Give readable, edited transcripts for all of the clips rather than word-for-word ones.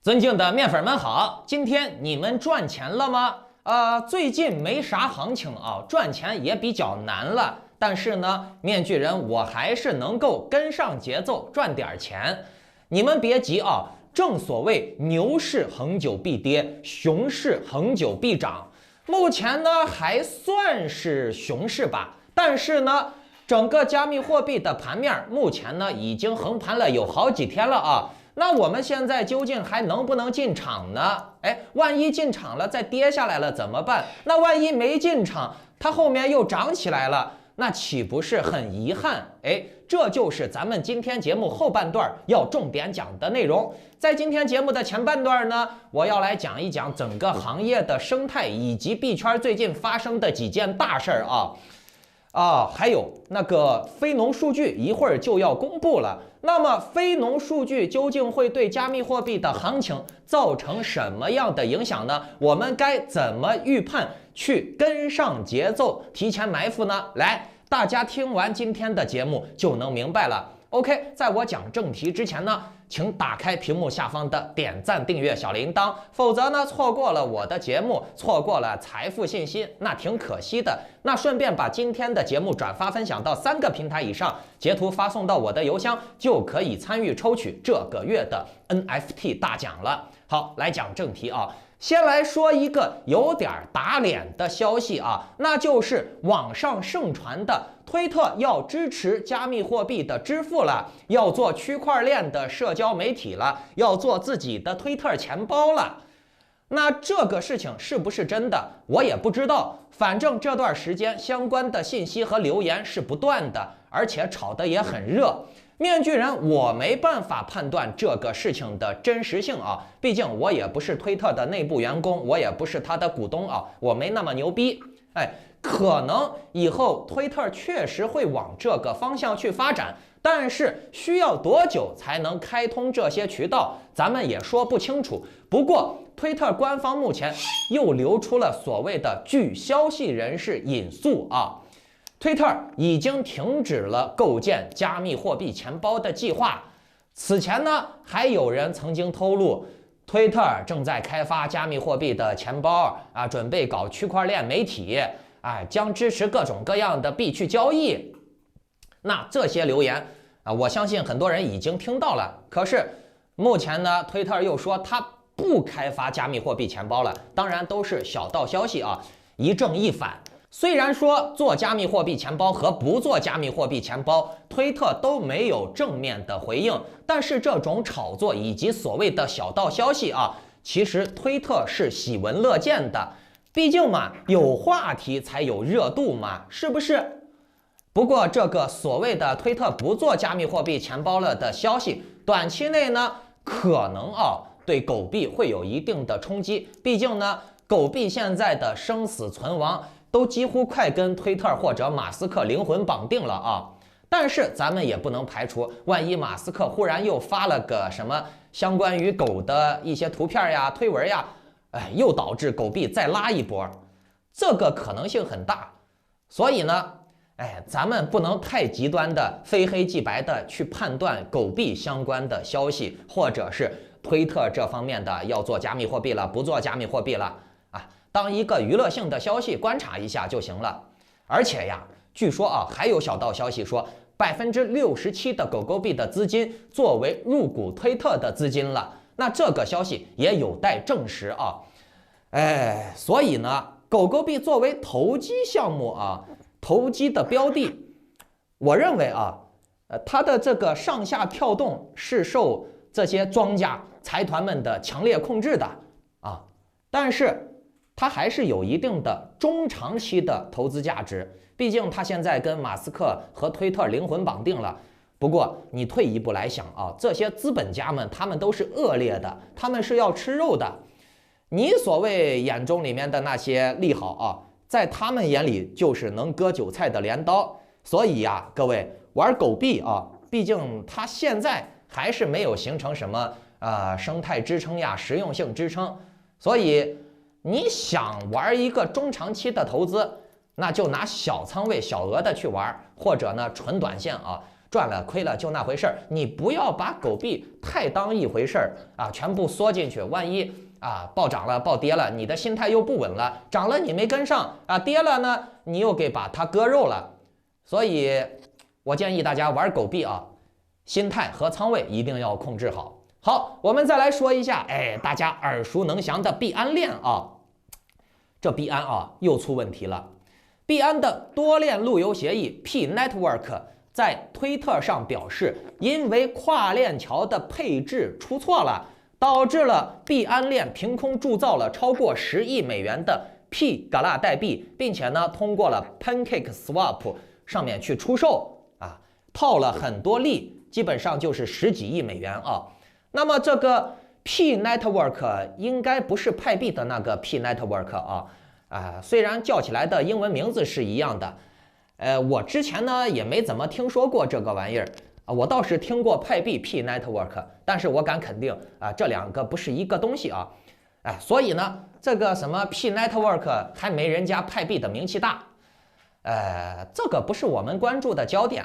尊敬的面粉们好，今天你们赚钱了吗？最近没啥行情啊，赚钱也比较难了。但是呢，面具人我还是能够跟上节奏，赚点钱。你们别急啊，正所谓牛市恒久必跌，熊市恒久必涨。目前呢还算是熊市吧，但是呢，整个加密货币的盘面目前呢已经横盘了有好几天了啊。那我们现在究竟还能不能进场呢？万一进场了再跌下来了怎么办？那万一没进场，它后面又涨起来了，那岂不是很遗憾？这就是咱们今天节目后半段要重点讲的内容。在今天节目的前半段呢，我要来讲一讲整个行业的生态以及币圈最近发生的几件大事儿还有那个非农数据一会儿就要公布了。那么非农数据究竟会对加密货币的行情造成什么样的影响呢？我们该怎么预判，去跟上节奏，提前埋伏呢？来，大家听完今天的节目就能明白了。OK， 在我讲正题之前呢，请打开屏幕下方的点赞、订阅、小铃铛，否则呢，错过了我的节目，错过了财富信息，那挺可惜的。那顺便把今天的节目转发分享到3个平台以上，截图发送到我的邮箱，就可以参与抽取这个月的 NFT 大奖了。好，来讲正题啊。先来说一个有点打脸的消息啊，那就是网上盛传的推特要支持加密货币的支付了，要做区块链的社交媒体了，要做自己的推特钱包了。那这个事情是不是真的，我也不知道。反正这段时间相关的信息和留言是不断的，而且炒得也很热。面具人，我没办法判断这个事情的真实性啊，毕竟我也不是推特的内部员工，我也不是他的股东啊，我没那么牛逼。可能以后推特确实会往这个方向去发展，但是需要多久才能开通这些渠道，咱们也说不清楚。不过推特官方目前又流出了所谓的据消息人士引述啊，推特已经停止了构建加密货币钱包的计划。此前呢，还有人曾经透露，推特正在开发加密货币的钱包啊，准备搞区块链媒体，将支持各种各样的币去交易。那这些留言啊，我相信很多人已经听到了。可是目前呢，推特又说他不开发加密货币钱包了，当然都是小道消息啊，一正一反。虽然说做加密货币钱包和不做加密货币钱包，推特都没有正面的回应，但是这种炒作以及所谓的小道消息啊，其实推特是喜闻乐见的。毕竟嘛，有话题才有热度嘛，是不是？不过这个所谓的推特不做加密货币钱包了的消息，短期内呢，可能对狗币会有一定的冲击。毕竟呢，狗币现在的生死存亡都几乎快跟推特或者马斯克灵魂绑定了啊。但是咱们也不能排除，万一马斯克忽然又发了个什么相关于狗的一些图片呀、推文呀，又导致狗币再拉一波，这个可能性很大。所以呢，咱们不能太极端的非黑即白的去判断狗币相关的消息，或者是推特这方面的要做加密货币了，不做加密货币了啊，当一个娱乐性的消息观察一下就行了。而且呀，据说还有小道消息说，67%的狗狗币的资金作为入股推特的资金了。那这个消息也有待证实啊。所以呢，狗狗币作为投机项目投机的标的，我认为它的这个上下跳动是受这些庄家财团们的强烈控制的但是它还是有一定的中长期的投资价值，毕竟它现在跟马斯克和推特灵魂绑定了。不过你退一步来想这些资本家们他们都是恶劣的，他们是要吃肉的。你所谓眼中里面的那些利好在他们眼里就是能割韭菜的镰刀。所以各位玩狗币毕竟它现在还是没有形成什么生态支撑呀、实用性支撑。所以你想玩一个中长期的投资，那就拿小仓位、小额的去玩，或者呢纯短线赚了亏了就那回事儿，你不要把狗币太当一回事儿啊，全部缩进去，万一暴涨了暴跌了，你的心态又不稳了，涨了你没跟上啊，跌了呢你又给把它割肉了。所以我建议大家玩狗币心态和仓位一定要控制好。好，我们再来说一下，大家耳熟能详的币安链这币安又出问题了。币安的多链路由协议 P Network 在推特上表示，因为跨链桥的配置出错了，导致了币安链凭空铸造了超过10亿美元的 P Gala 代币，并且呢通过了 Pancake Swap 上面去出售套了很多利，基本上就是10几亿美元那么这个 P Network 应该不是派币的那个 P Network 虽然叫起来的英文名字是一样的，我之前呢也没怎么听说过这个玩意儿我倒是听过派币 P Network， 但是我敢肯定这两个不是一个东西所以呢这个什么 P Network 还没人家派币的名气大。这个不是我们关注的焦点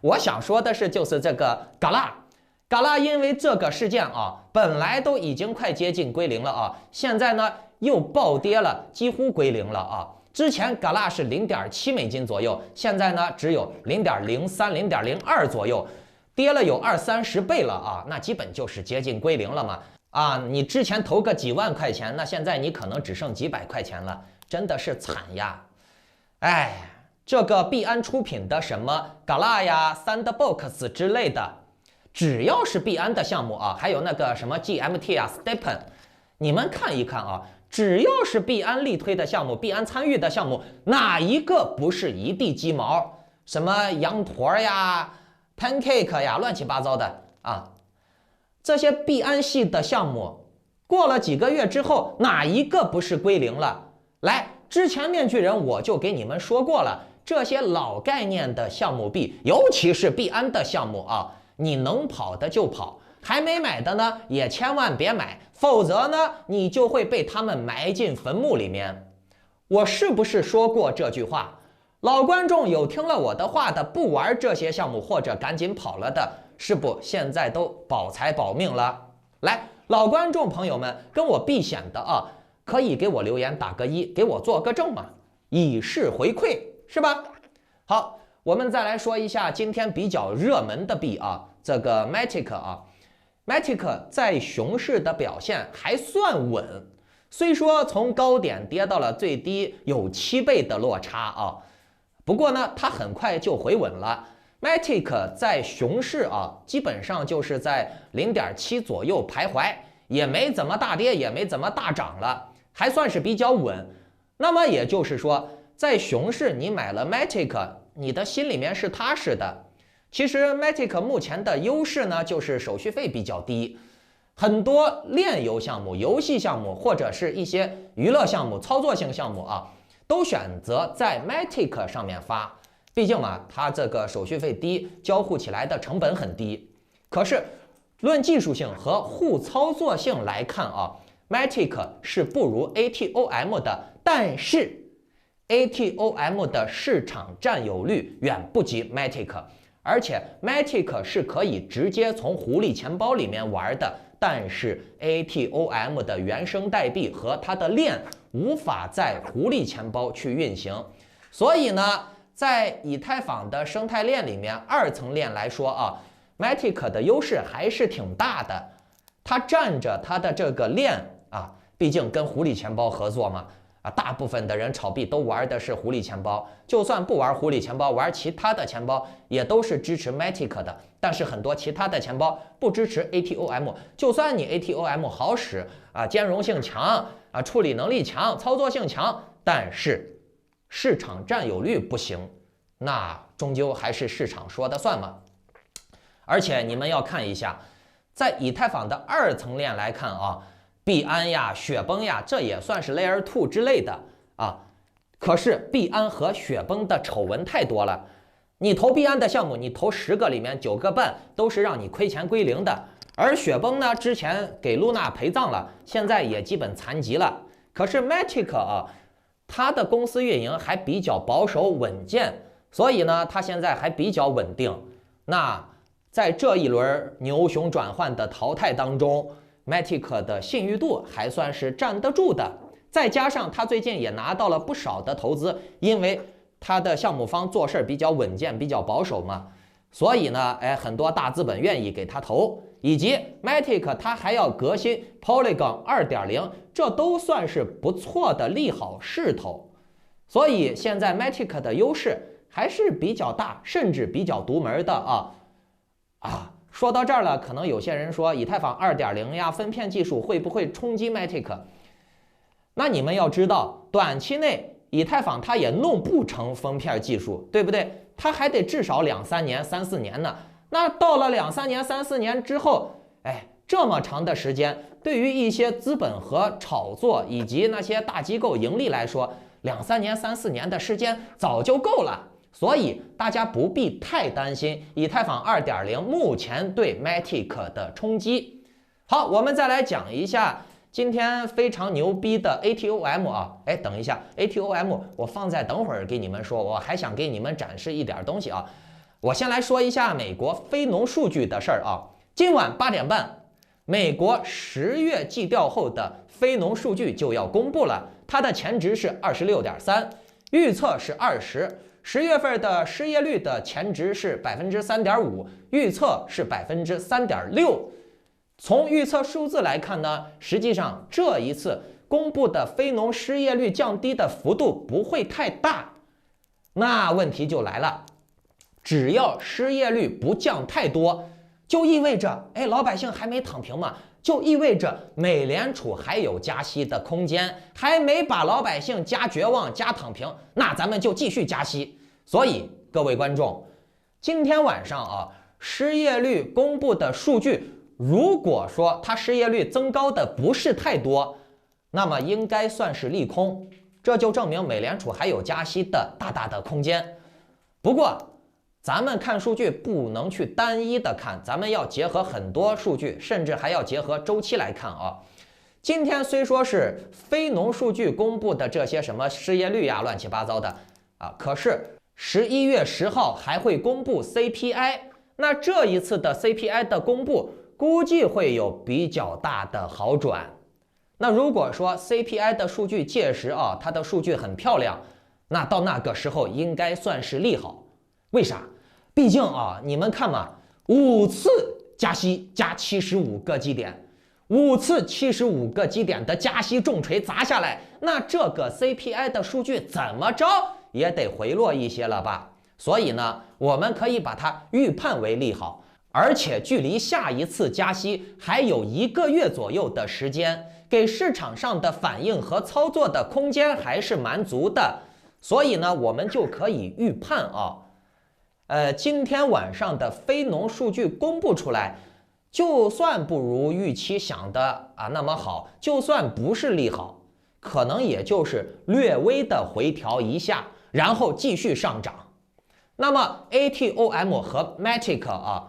我想说的是，就是这个 Gala 因为这个事件本来都已经快接近归零了现在呢又暴跌了，几乎归零了之前 Gala 是0.7美金左右，现在呢只有0.03、0.02左右，跌了有20-30倍了那基本就是接近归零了嘛你之前投个几万块钱，那现在你可能只剩几百块钱了，真的是惨呀。这个币安出品的什么 Gala 呀、Sandbox 之类的，只要是币安的项目还有那个什么 GMT Stepn， 你们看一看只要是币安力推的项目，币安参与的项目，哪一个不是一地鸡毛？什么羊驼呀、Pancake 呀，乱七八糟的这些币安系的项目，过了几个月之后，哪一个不是归零了？来，之前面具人我就给你们说过了，这些老概念的项目币，尤其是币安的项目你能跑的就跑，还没买的呢也千万别买，否则呢你就会被他们埋进坟墓里面。我是不是说过这句话？老观众有听了我的话的，不玩这些项目或者赶紧跑了的，是不现在都保财保命了？来，老观众朋友们跟我避险的可以给我留言打个1，给我做个证嘛，以示回馈，是吧？好，我们再来说一下今天比较热门的币这个 Matic 在熊市的表现还算稳，虽说从高点跌到了最低有7倍的落差不过呢它很快就回稳了。Matic 在熊市基本上就是在0.7左右徘徊，也没怎么大跌，也没怎么大涨了，还算是比较稳。那么也就是说，在熊市你买了 Matic， 你的心里面是踏实的。其实 Matic 目前的优势呢，就是手续费比较低，很多链游项目、游戏项目或者是一些娱乐项目、操作性项目都选择在 Matic 上面发。毕竟嘛，它这个手续费低，交互起来的成本很低。可是论技术性和互操作性来看Matic 是不如 ATOM 的，但是 ATOM 的市场占有率远不及 Matic， 而且 Matic 是可以直接从狐狸钱包里面玩的，但是 ATOM 的原生代币和它的链无法在狐狸钱包去运行，所以呢，在以太坊的生态链里面，2层链来说Matic 的优势还是挺大的，它占着它的这个链毕竟跟狐狸钱包合作嘛大部分的人炒币都玩的是狐狸钱包，就算不玩狐狸钱包，玩其他的钱包也都是支持 Matic 的。但是很多其他的钱包不支持 ATOM， 就算你 ATOM 好使兼容性强处理能力强，操作性强，但是市场占有率不行，那终究还是市场说的算嘛。而且你们要看一下，在以太坊的2层链来看币安呀、雪崩呀，这也算是 Layer 2之类的可是币安和雪崩的丑闻太多了，你投币安的项目，你投10个里面9个半都是让你亏钱归零的。而雪崩呢，之前给露娜陪葬了，现在也基本残疾了。可是 Matic 它的公司运营还比较保守稳健，所以呢，它现在还比较稳定。那在这一轮牛熊转换的淘汰当中，Matic 的信誉度还算是站得住的。再加上他最近也拿到了不少的投资，因为他的项目方做事比较稳健、比较保守嘛，所以呢，很多大资本愿意给他投。以及 Matic 它还要革新 Polygon 2.0， 这都算是不错的利好势头。所以现在 Matic 的优势还是比较大，甚至比较独门的说到这儿了，可能有些人说以太坊 2.0 呀，分片技术会不会冲击 Matic？ 那你们要知道，短期内以太坊它也弄不成分片技术，对不对？它还得至少2、3年、3、4年呢。那到了2、3年、3、4年之后，这么长的时间，对于一些资本和炒作以及那些大机构盈利来说，2、3年、3、4年的时间早就够了。所以大家不必太担心以太坊 2.0 目前对 Matic 的冲击。好，我们再来讲一下今天非常牛逼的 ATOM 啊！等一下 ，ATOM 我放在等会儿给你们说，我还想给你们展示一点东西啊。我先来说一下美国非农数据的事儿啊。今晚8点半，美国10月季调后的非农数据就要公布了，它的前值是26.3，预测是20。10月份的失业率的前值是3.5%，预测是3.6%。从预测数字来看呢，实际上这一次公布的非农失业率降低的幅度不会太大。那问题就来了，只要失业率不降太多，就意味着老百姓还没躺平嘛，就意味着美联储还有加息的空间，还没把老百姓加绝望、加躺平，那咱们就继续加息。所以各位观众，今天晚上失业率公布的数据，如果说它失业率增高的不是太多，那么应该算是利空，这就证明美联储还有加息的大大的空间。不过咱们看数据不能去单一的看，咱们要结合很多数据，甚至还要结合周期来看啊。今天虽说是非农数据公布的这些什么失业率呀，乱七八糟的可是11月10号还会公布 CPI， 那这一次的 CPI 的公布估计会有比较大的好转。那如果说 CPI 的数据届时它的数据很漂亮，那到那个时候应该算是利好。为啥？毕竟你们看嘛，5次加息加75个基点，5次75个基点的加息重锤砸下来，那这个 CPI 的数据怎么着也得回落一些了吧？所以呢，我们可以把它预判为利好，而且距离下一次加息还有1个月左右的时间，给市场上的反应和操作的空间还是蛮足的。所以呢，我们就可以预判今天晚上的非农数据公布出来，就算不如预期想的那么好，就算不是利好，可能也就是略微的回调一下，然后继续上涨。那么 ATOM 和 Matic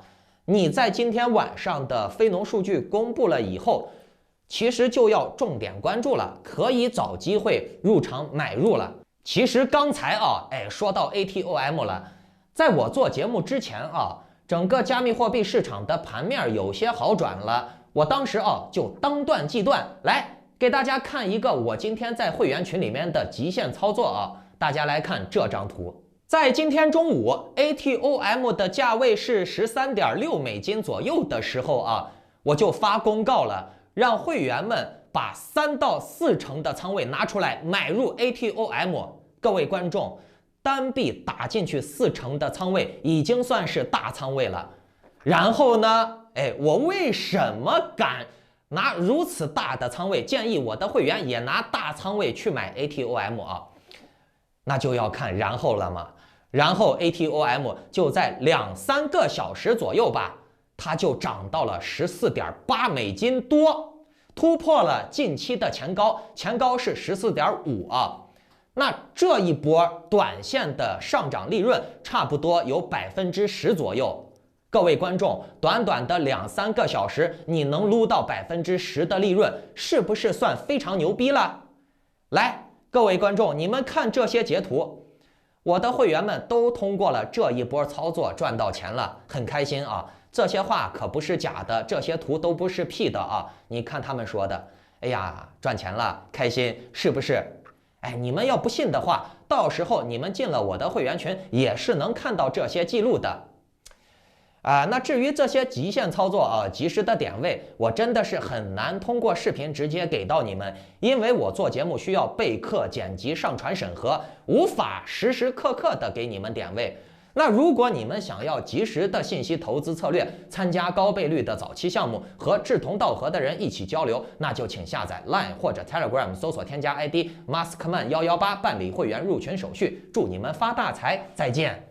你在今天晚上的非农数据公布了以后，其实就要重点关注了，可以找机会入场买入了。其实刚才说到 ATOM 了，在我做节目之前整个加密货币市场的盘面有些好转了，我当时就当断即断，来给大家看一个我今天在会员群里面的极限操作大家来看这张图。在今天中午 ATOM 的价位是13.6美金左右的时候我就发公告了，让会员们把3到4成的仓位拿出来买入 ATOM。各位观众，单币打进去4成的仓位已经算是大仓位了。然后呢，我为什么敢拿如此大的仓位？建议我的会员也拿大仓位去买 ATOM 那就要看然后了嘛。然后 ATOM 就在2、3个小时左右吧，它就涨到了14.8美金多，突破了近期的前高，前高是14.5那这一波短线的上涨利润差不多有10%左右。各位观众，短短的2、3个小时，你能撸到10%的利润，是不是算非常牛逼了？来，各位观众，你们看这些截图，我的会员们都通过了这一波操作赚到钱了，很开心啊！这些话可不是假的，这些图都不是 P 的啊！你看他们说的，哎呀，赚钱了，开心，是不是？哎，你们要不信的话，到时候你们进了我的会员群，也是能看到这些记录的。那至于这些极限操作啊，及时的点位，我真的是很难通过视频直接给到你们，因为我做节目需要备课、剪辑、上传、审核，无法时时刻刻的给你们点位。那如果你们想要及时的信息投资策略，参加高倍率的早期项目，和志同道合的人一起交流，那就请下载 Line 或者 Telegram， 搜索添加 ID Maskman118，办理会员入群手续。祝你们发大财，再见。